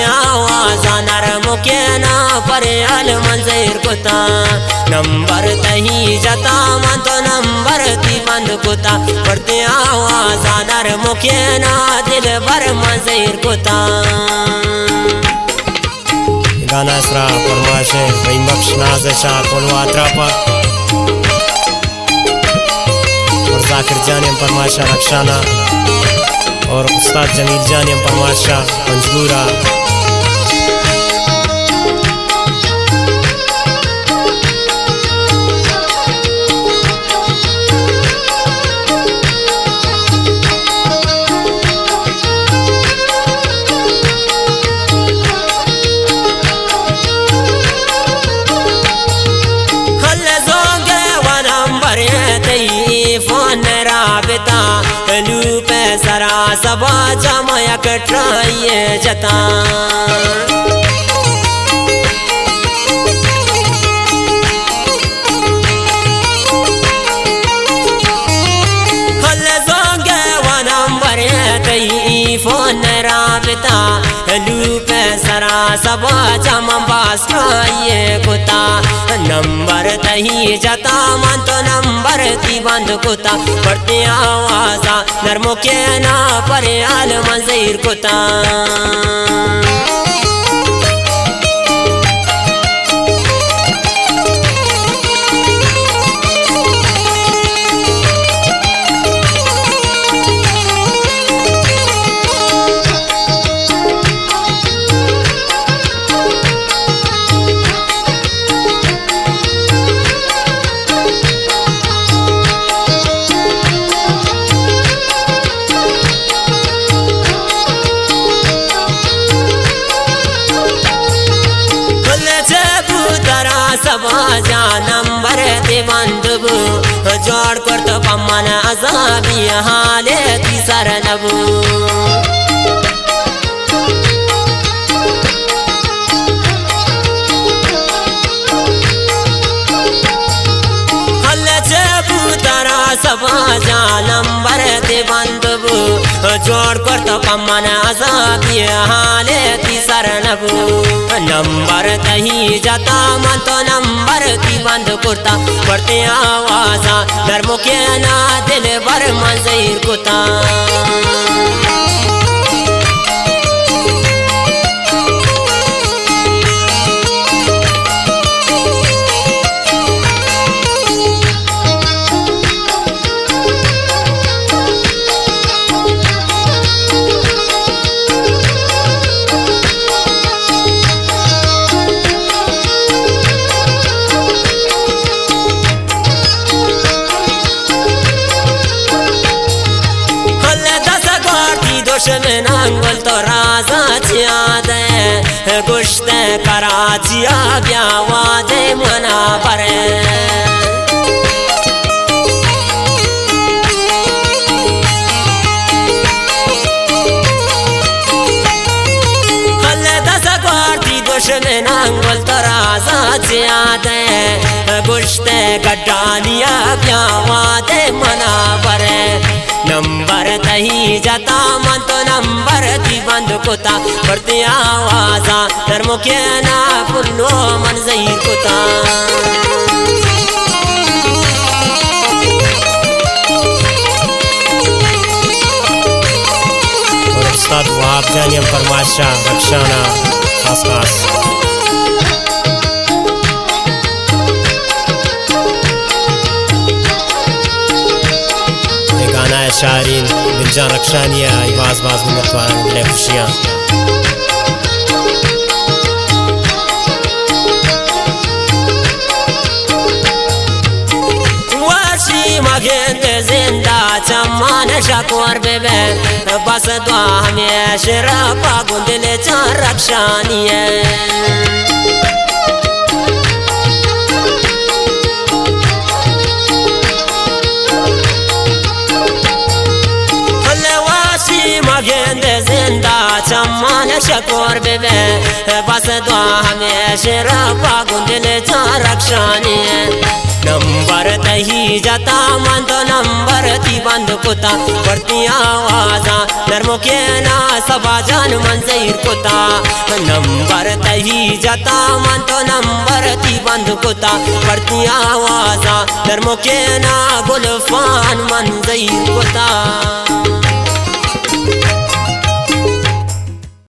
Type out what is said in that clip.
आवाजा नरम के ना पर अल मंजर कुता नंबर तही जता मन तो नंबर ती बंद कुता पढ़ते आवाजा नरम के ना दिल भर मंजर कुता। गाना इसरा फरमाशे भाई बख्श नाज़शा कोलवा अतरापा और जाकिर जान फरमाशा रक्षाना और उस्ताद जमील जान फरमाशा पंजगूरा। सरा सबा जमाया कटराइए जता हल जोंगे व नंबर तई फोन राबता लूप सरा सबा जमा बास खाइए कुता नंबर तही जता मन तो नंबर ती बंद कुता पढ़ते आवाजा नरमो के ना पर आल मंजर कुता। जा नंबर ते बंदबू जोड़ कर तो पमन अजाबी हाले ती सरनबू हल जबू तरा सब जा नंबर ते बंदबू जोड़ कर तो पमन अजाबी हाले ती सरनबू नंबर तही जाता मन तो नंबर ती बंद कुर्ता पढ़ते आवाजा नरमो के ना दिल भर मंजर कुता। दुश्मन अंगुल तो राजा याद गुश्त कराचिया ब्यावा दे मना पर हल दस गोर्ती दुश्मन अंगुल तो राजा याद गुश्त गड्डालिया ब्यावा दे मना पर नंबर तही जाता मन तो नंबर ती बंद कुता पढ़ते आवाजा नरमो के ना पुन्नो मंजर कुता। और उस्ताद वहाब जान फरमाशा रक्षाना खास खास शारीन दिलजान रक्षानिया बाज बाज मिन्नत वाला दिले खुशियाँ वाशी मगेंद जिंदा चमान शकोर बेबे बस दुआ हमें शराबा गुंदले चार रक्षानिया जिंदा चमान शकोर बेबे बस दुआ हमें शराबा गुंदले चार रक्षानी नंबर तही जाता मन तो नंबर ती बंद कोता करती आवाजा नरमो के ना सबा जान मन जहीर कोता नंबर तही जाता मन तो नंबर ती बंद कोता करती आवाजा नरमो के ना गुलफान मन जहीर कोता।